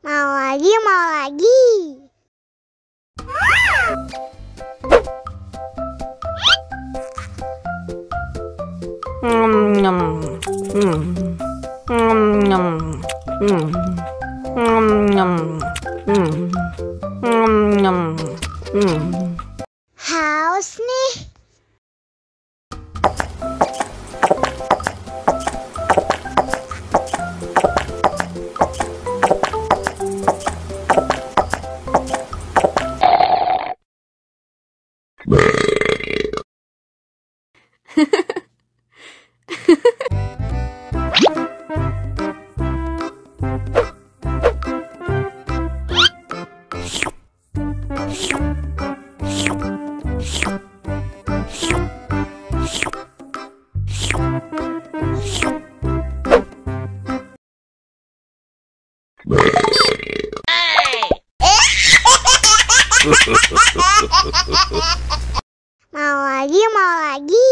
Mau lagi, mau lagi. Haus nih. Mau lagi, mau lagi.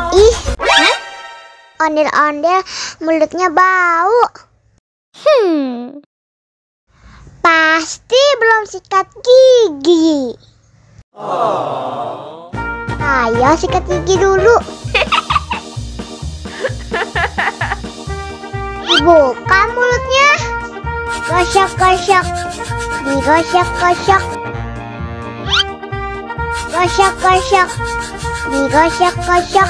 Ih, ondel-ondel mulutnya bau. Pasti belum sikat gigi. Ayo sikat gigi dulu. Dibuka mulutnya. Gosok-gosok. Digosok-gosok. Gosok-gosok. Digosok-gosok.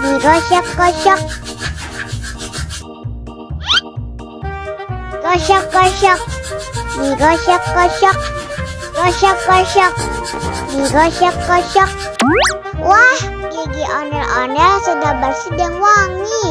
Digosok-gosok. Gosok-gosok. Digosok-gosok. Gosok-gosok. Digosok-gosok. Wah, gigi ondel-ondel sudah bersih dan wangi.